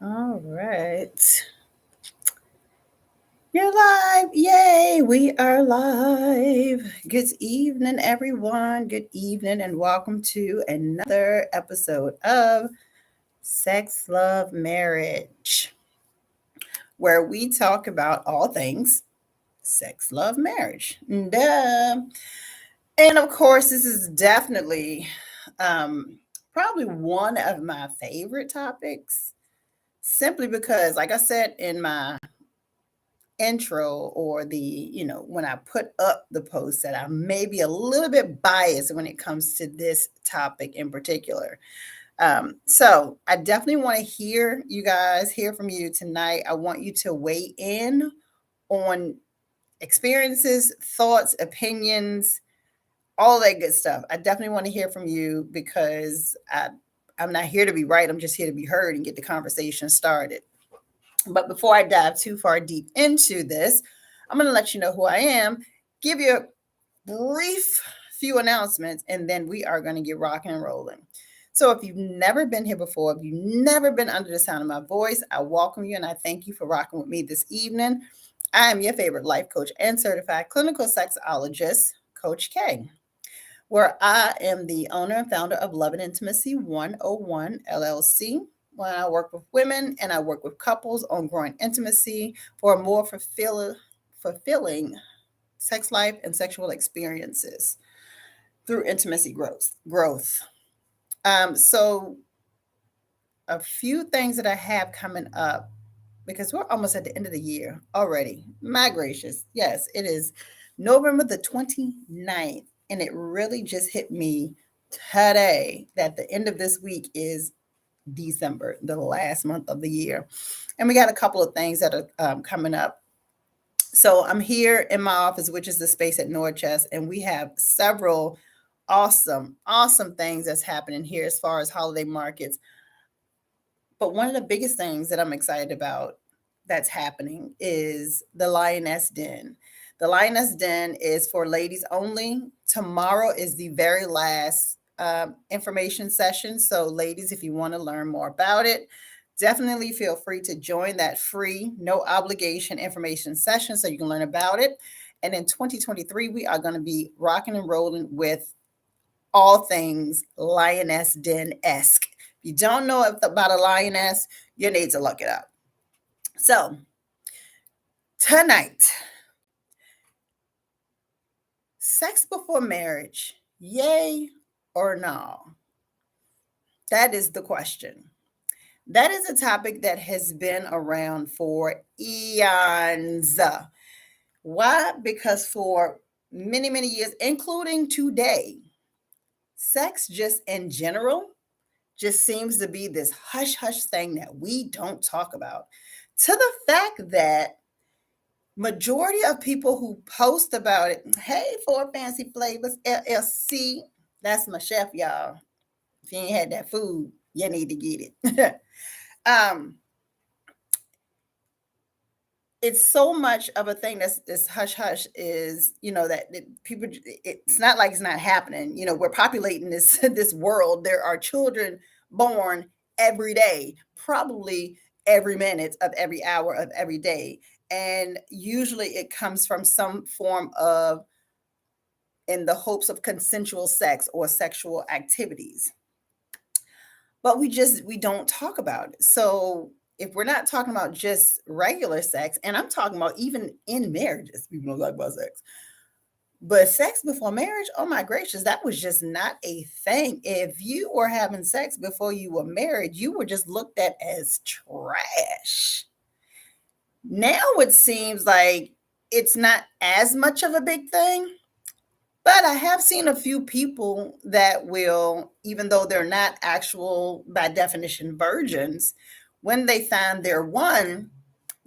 All right. You're live. Yay, we are live. Good evening, everyone. Good evening, and welcome to another episode of Sex, Love, Marriage, where we talk about all things sex, love, marriage. Duh. And of course, this is definitely um, probably one of my favorite topics, simply because, like I said in my intro or when I put up the post, that I may be a little bit biased when it comes to this topic in particular. So I definitely want to hear from you tonight. I want you to weigh in on experiences, thoughts, opinions, all that good stuff. I definitely want to hear from you because I'm not here to be right. I'm just here to be heard and get the conversation started. But before I dive too far deep into this, I'm going to let you know who I am, give you a brief few announcements, and then we are going to get rocking and rolling. So if you've never been here before, if you've never been under the sound of my voice, I welcome you and I thank you for rocking with me this evening. I am your favorite life coach and certified clinical sexologist, Coach K, where I am the owner and founder of Love and Intimacy 101 LLC. When I work with women and I work with couples on growing intimacy for a more fulfilling sex life and sexual experiences through intimacy growth. So a few things that I have coming up, because we're almost at the end of the year already. My gracious. Yes, it is November the 29th. And it really just hit me today that the end of this week is December, the last month of the year. And we got a couple of things that are coming up. So I'm here in my office, which is the space at Norchest, and we have several awesome things that's happening here as far as holiday markets. But one of the biggest things that I'm excited about that's happening is the Lioness Den. The Lioness Den is for ladies only. Tomorrow is the very last information session. So, ladies, if you want to learn more about it, definitely feel free to join that free, no obligation information session so you can learn about it. And in 2023, we are going to be rocking and rolling with all things Lioness Den esque. If you don't know about a lioness, you need to look it up. So, tonight, sex before marriage, yay or no? That is the question. That is a topic that has been around for eons. Why? Because for many years, including today, sex just in general just seems to be this hush hush thing that we don't talk about. To the fact that majority of people who post about it, hey, for Fancy Flavors LLC, that's my chef, y'all. If you ain't had that food, you need to get it. um, it's so much of a thing that's this hush hush is, that people, it's not like it's not happening. We're populating this this world. There are children born every day, probably every minute of every hour of every day, and usually it comes from some form of, in the hopes of consensual sex or sexual activities, but we don't talk about it. So if we're not talking about just regular sex, and I'm talking about even in marriages, people don't talk about sex, but sex before marriage, oh my gracious, that was just not a thing. If you were having sex before you were married, you were just looked at as trash. Now it seems like it's not as much of a big thing, but I have seen a few people that will, even though they're not actual, by definition, virgins, when they find their one,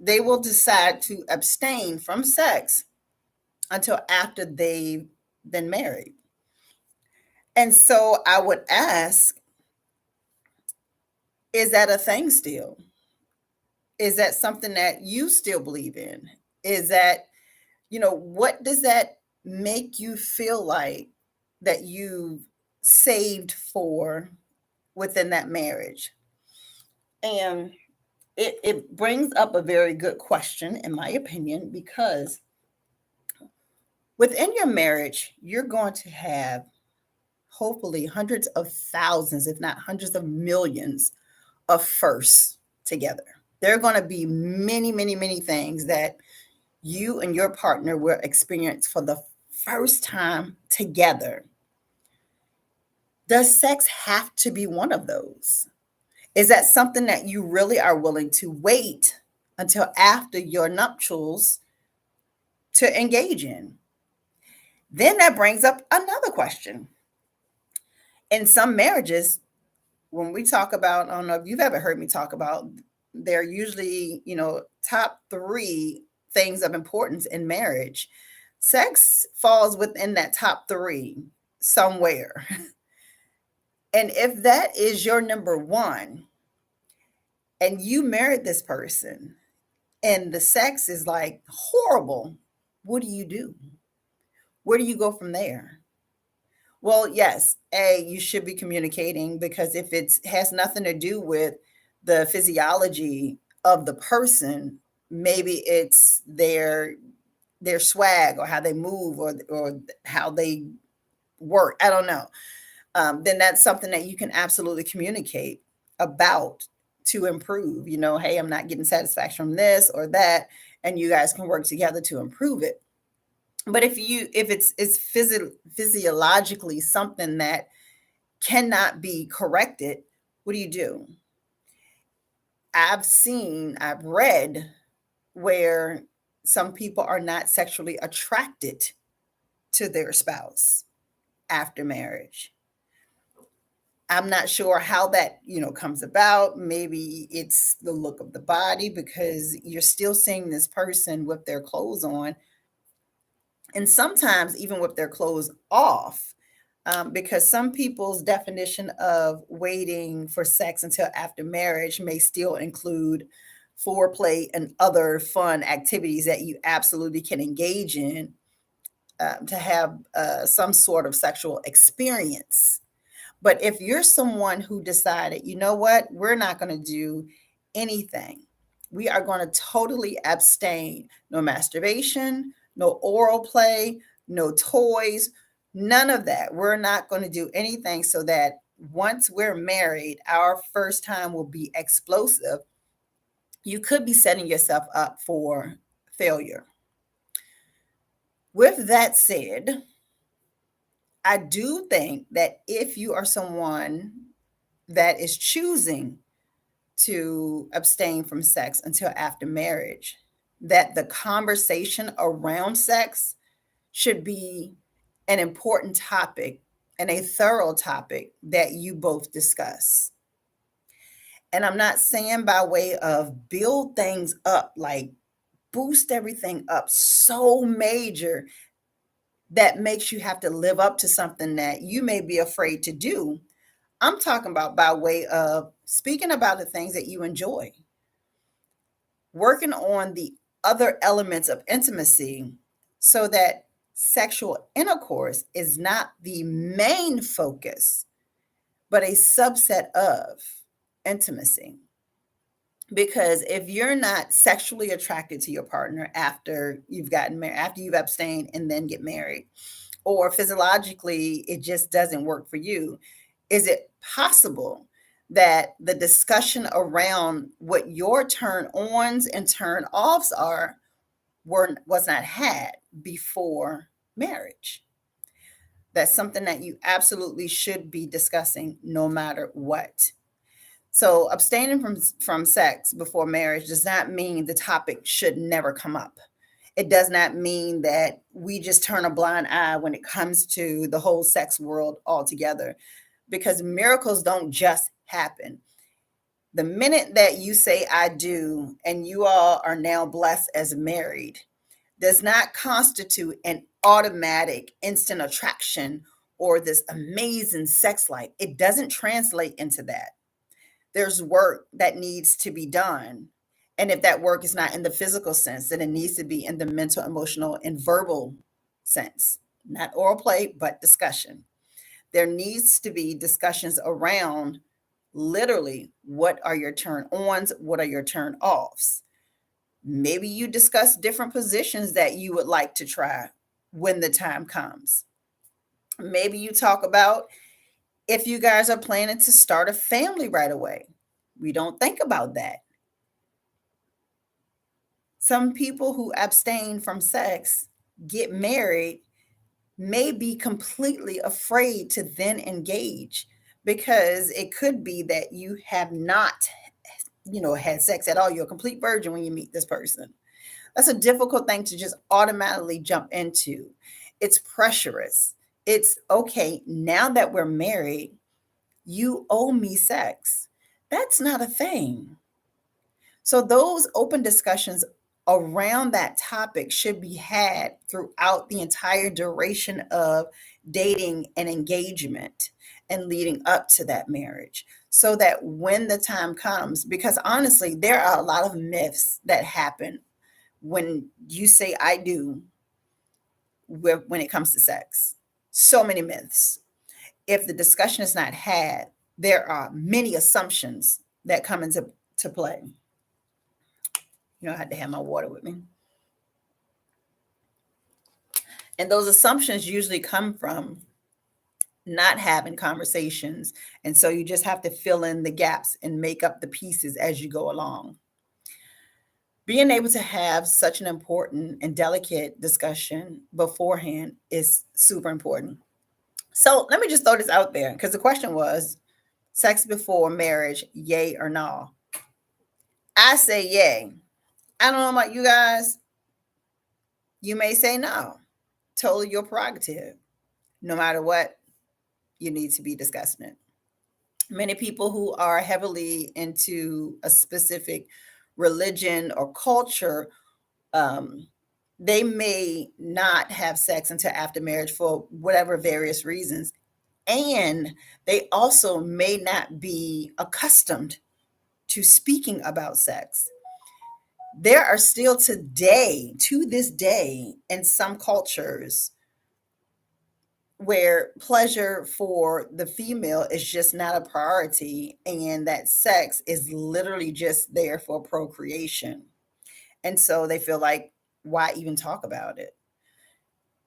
they will decide to abstain from sex until after they've been married. And so I would ask, is that a thing still? Is that something that you still believe in? Is that, what does that make you feel like that you've saved for within that marriage? And it brings up a very good question, in my opinion, because within your marriage, you're going to have hopefully hundreds of thousands, if not hundreds of millions of firsts together. There are going to be many, many, many things that you and your partner will experience for the first time together. Does sex have to be one of those? Is that something that you really are willing to wait until after your nuptials to engage in? Then that brings up another question. In some marriages, when we talk about, I don't know if you've ever heard me talk about, they're usually, top three things of importance in marriage. Sex falls within that top three somewhere. And if that is your number one, and you married this person, and the sex is like horrible, what do you do? Where do you go from there? Well, yes, you should be communicating, because if it has nothing to do with the physiology of the person, maybe it's their swag or how they move, or how they work. I don't know. Then that's something that you can absolutely communicate about to improve. Hey, I'm not getting satisfaction from this or that, and you guys can work together to improve it. But if it's physiologically something that cannot be corrected, what do? I've read where some people are not sexually attracted to their spouse after marriage. I'm not sure how that, comes about. Maybe it's the look of the body, because you're still seeing this person with their clothes on, and sometimes even with their clothes off, because some people's definition of waiting for sex until after marriage may still include foreplay and other fun activities that you absolutely can engage in, to have some sort of sexual experience. But if you're someone who decided, you know what, we're not going to do anything, we are going to totally abstain, no masturbation, no oral play, no toys, none of that. We're not going to do anything, so that once we're married, our first time will be explosive. You could be setting yourself up for failure. With that said, I do think that if you are someone that is choosing to abstain from sex until after marriage, that the conversation around sex should be an important topic and a thorough topic that you both discuss. And I'm not saying by way of build things up, like boost everything up so major that makes you have to live up to something that you may be afraid to do. I'm talking about by way of speaking about the things that you enjoy, working on the other elements of intimacy, so that sexual intercourse is not the main focus, but a subset of intimacy. Because if you're not sexually attracted to your partner after you've gotten married, after you've abstained and then get married, or physiologically it just doesn't work for you, is it possible that the discussion around what your turn ons and turn offs are was not had before marriage? That's something that you absolutely should be discussing no matter what. So abstaining from sex before marriage does not mean the topic should never come up. It does not mean that we just turn a blind eye when it comes to the whole sex world altogether, because miracles don't just happen. The minute that you say I do and you all are now blessed as married does not constitute an automatic instant attraction or this amazing sex life. It doesn't translate into that. There's work that needs to be done. And if that work is not in the physical sense, then it needs to be in the mental, emotional, and verbal sense. Not oral play, but discussion. There needs to be discussions around Literally, what are your turn ons? What are your turn offs? Maybe you discuss different positions that you would like to try when the time comes. Maybe you talk about if you guys are planning to start a family right away. We don't think about that. Some people who abstain from sex get married may be completely afraid to then engage because it could be that you have not, had sex at all. You're a complete virgin when you meet this person. That's a difficult thing to just automatically jump into. It's pressurous. It's okay, now that we're married, you owe me sex. That's not a thing. So, those open discussions around that topic should be had throughout the entire duration of dating and engagement and leading up to that marriage. So that when the time comes, because honestly, there are a lot of myths that happen when you say I do when it comes to sex. So many myths. If the discussion is not had, there are many assumptions that come into play. I had to have my water with me. And those assumptions usually come from not having conversations. And so you just have to fill in the gaps and make up the pieces as you go along. Being able to have such an important and delicate discussion beforehand is super important. So let me just throw this out there because the question was sex before marriage, yay or no? I say yay. I don't know about you guys. You may say no. Totally your prerogative. No matter what, you need to be discussing it. Many people who are heavily into a specific religion or culture, they may not have sex until after marriage for whatever various reasons. And they also may not be accustomed to speaking about sex. There are still to this day, in some cultures, where pleasure for the female is just not a priority and that sex is literally just there for procreation. And so they feel like, why even talk about it?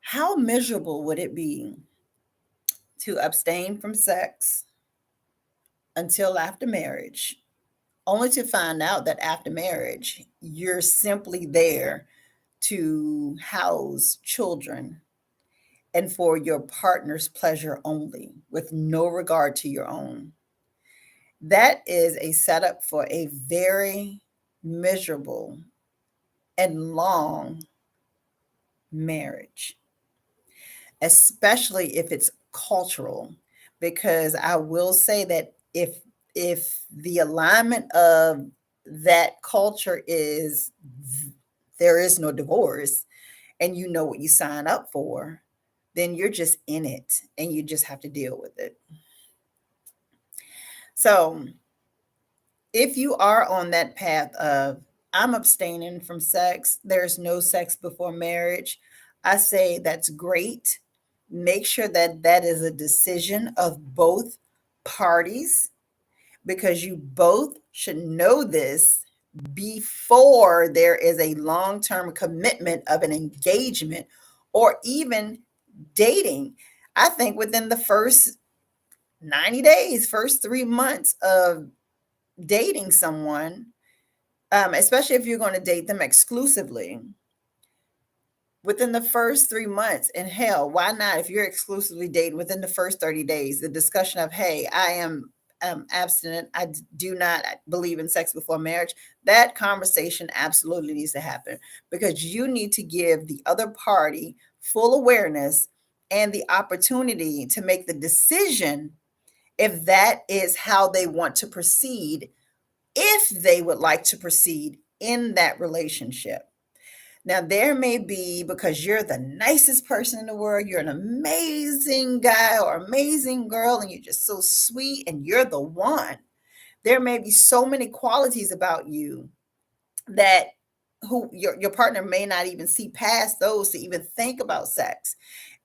How miserable would it be to abstain from sex until after marriage, only to find out that after marriage, you're simply there to house children and for your partner's pleasure only, with no regard to your own? That is a setup for a very miserable and long marriage, especially if it's cultural. Because I will say that if the alignment of that culture is there is no divorce and you know what you sign up for, then you're just in it and you just have to deal with it. So, if you are on that path of I'm abstaining from sex, there's no sex before marriage, I say that's great. Make sure that that is a decision of both parties because you both should know this before there is a long term commitment of an engagement or even dating. I think within the first 90 days, first 3 months of dating someone, especially if you're going to date them exclusively, within the first 3 months, and hell, why not? If you're exclusively dating within the first 30 days, the discussion of, hey, I am abstinent, do not believe in sex before marriage, that conversation absolutely needs to happen because you need to give the other party full awareness and the opportunity to make the decision if that is how they want to proceed, if they would like to proceed in that relationship. Now, there may be, because you're the nicest person in the world, you're an amazing guy or amazing girl, and you're just so sweet and you're the one. There may be so many qualities about you that who your partner may not even see past those to even think about sex.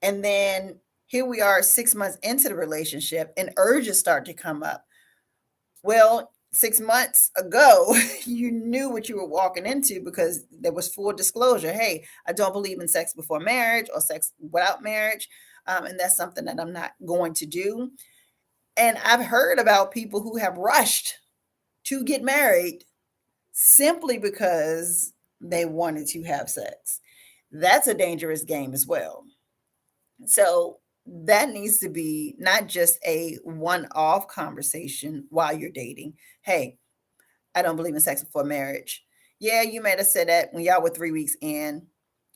And then here we are 6 months into the relationship and urges start to come up. Well, 6 months ago, you knew what you were walking into because there was full disclosure. Hey, I don't believe in sex before marriage or sex without marriage. And that's something that I'm not going to do. And I've heard about people who have rushed to get married simply because they wanted to have sex. That's a dangerous game as well. So that needs to be not just a one off conversation while you're dating. Hey, I don't believe in sex before marriage. Yeah, you might have said that when y'all were 3 weeks in,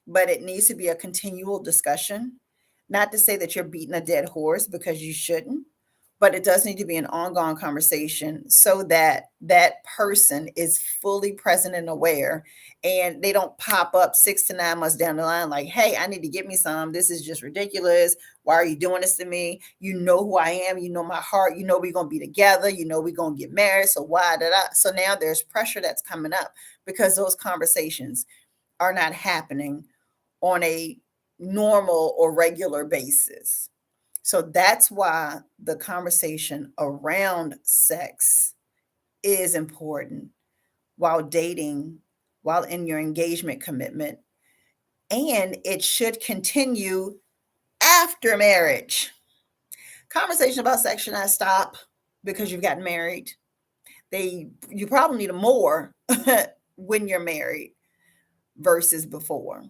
but it needs to be a continual discussion. Not to say that you're beating a dead horse because you shouldn't, but it does need to be an ongoing conversation so that that person is fully present and aware and they don't pop up 6 to 9 months down the line like, hey, I need to get me some. This is just ridiculous. Why are you doing this to me? You know who I am. You know my heart. You know we're going to be together. You know we're going to get married. So why did I? So now there's pressure that's coming up because those conversations are not happening on a normal or regular basis. So that's why the conversation around sex is important while dating, while in your engagement commitment, and it should continue after marriage. Conversation about sex should not stop because you've gotten married. You probably need more when you're married versus before.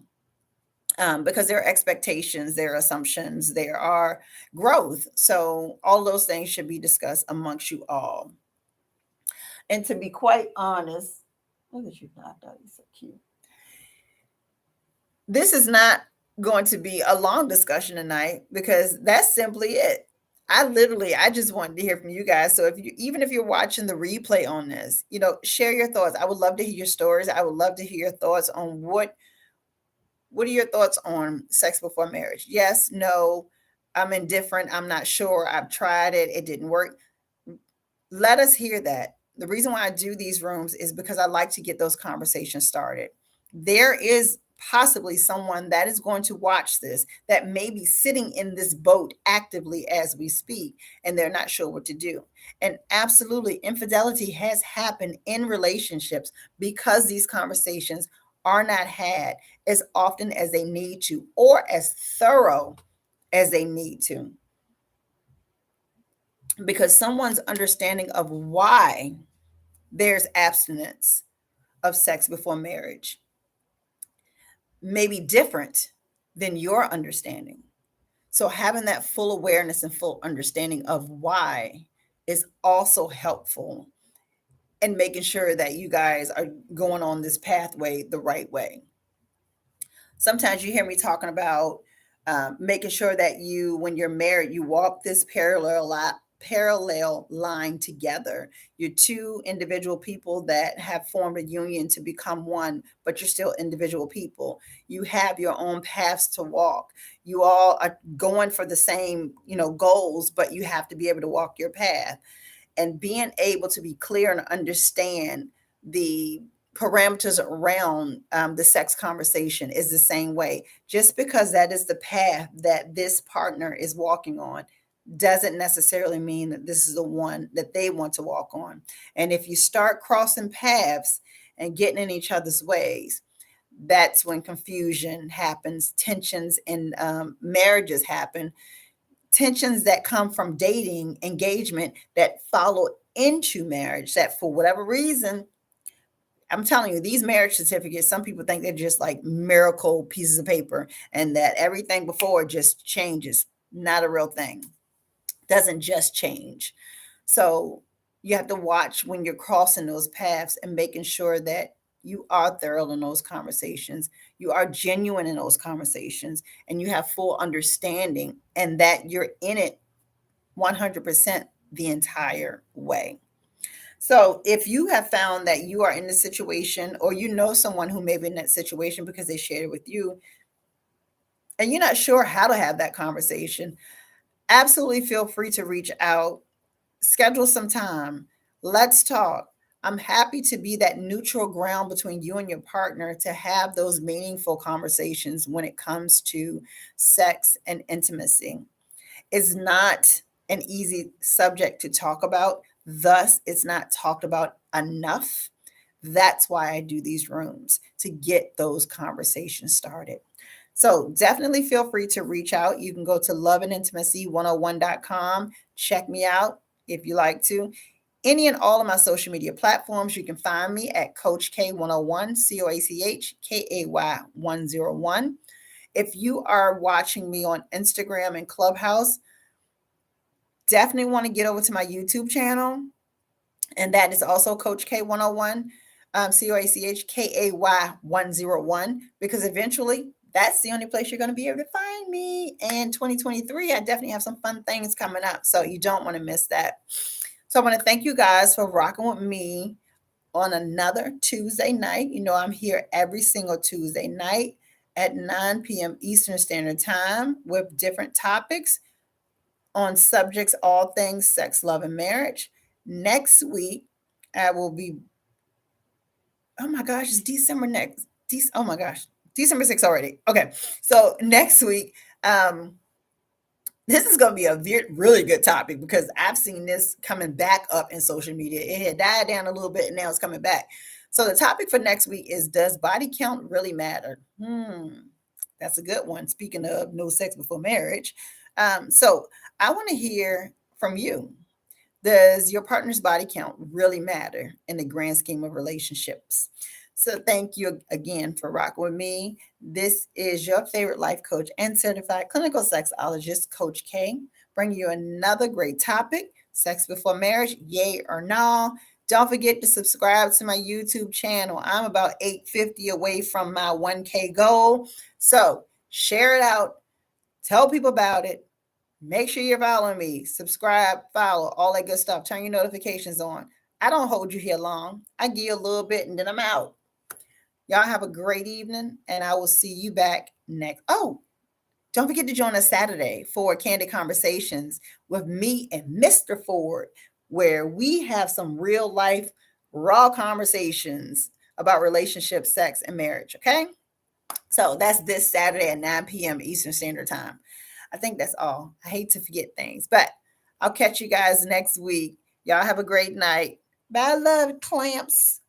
Because there are expectations, there are assumptions, there are growth. So all those things should be discussed amongst you all. And to be quite honest, look at you, I thought you so cute. This is not going to be a long discussion tonight because that's simply it. I just wanted to hear from you guys. So even if you're watching the replay on this, share your thoughts. I would love to hear your stories. I would love to hear your thoughts on what are your thoughts on sex before marriage? Yes, no, I'm indifferent. I'm not sure. I've tried it. It didn't work. Let us hear that. The reason why I do these rooms is because I like to get those conversations started. There is possibly someone that is going to watch this that may be sitting in this boat actively as we speak, and they're not sure what to do. And absolutely, infidelity has happened in relationships because these conversations are not had as often as they need to or as thorough as they need to. Because someone's understanding of why there's abstinence of sex before marriage may be different than your understanding. So having that full awareness and full understanding of why is also helpful in making sure that you guys are going on this pathway the right way. Sometimes you hear me talking about making sure that when you're married, you walk this parallel line together. You're two individual people that have formed a union to become one, but you're still individual people. You have your own paths to walk. You all are going for the same, goals, but you have to be able to walk your path. And being able to be clear and understand the parameters around the sex conversation is the same way. Just because that is the path that this partner is walking on doesn't necessarily mean that this is the one that they want to walk on. And if you start crossing paths and getting in each other's ways, that's when confusion happens, tensions in marriages happen, tensions that come from dating, engagement that follow into marriage, that for whatever reason, I'm telling you, these marriage certificates, some people think they're just like miracle pieces of paper and that everything before just changes. Not a real thing. Doesn't just change. So you have to watch when you're crossing those paths and making sure that you are thorough in those conversations. You are genuine in those conversations and you have full understanding and that you're in it 100% the entire way. So if you have found that you are in a situation or you know someone who may be in that situation because they shared it with you and you're not sure how to have that conversation, absolutely feel free to reach out, schedule some time. Let's talk. I'm happy to be that neutral ground between you and your partner to have those meaningful conversations when it comes to sex and intimacy. It's not an easy subject to talk about, Thus, it's not talked about enough. That's why I do these rooms, to get those conversations started. So definitely feel free to reach out. You can go to loveandintimacy101.com. Check me out if you like to. Any and all of my social media platforms, you can find me at Coach K101, CoachKay 101. If you are watching me on Instagram and Clubhouse, definitely want to get over to my YouTube channel. And that is also Coach K101, CoachKay 101, because eventually that's the only place you're going to be able to find me. And 2023, I definitely have some fun things coming up. So you don't want to miss that. So I want to thank you guys for rocking with me on another Tuesday night. You know, I'm here every single Tuesday night at 9 p.m. Eastern Standard Time with different topics on subjects, all things sex, love, and marriage. Next week, I will be, oh my gosh, it's December next. Oh my gosh, December 6th already. Okay. So next week, this is going to be a really good topic because I've seen this coming back up in social media. It had died down a little bit and now it's coming back. So the topic for next week is, does body count really matter? That's a good one. Speaking of no sex before marriage. So I want to hear from you. Does your partner's body count really matter in the grand scheme of relationships? So thank you again for rocking with me. This is your favorite life coach and certified clinical sexologist, Coach K, bringing you another great topic, sex before marriage, yay or no. Don't forget to subscribe to my YouTube channel. I'm about 850 away from my 1K goal. So share it out. Tell people about it. Make sure you're following me. Subscribe, follow, all that good stuff. Turn your notifications on. I don't hold you here long. I give you a little bit and then I'm out. Y'all have a great evening and I will see you back next. Oh, don't forget to join us Saturday for Candid Conversations with me and Mr. Ford, where we have some real life, raw conversations about relationships, sex, and marriage. Okay. So that's this Saturday at 9 p.m. Eastern Standard Time. I think that's all. I hate to forget things, but I'll catch you guys next week. Y'all have a great night. Bye, love clamps.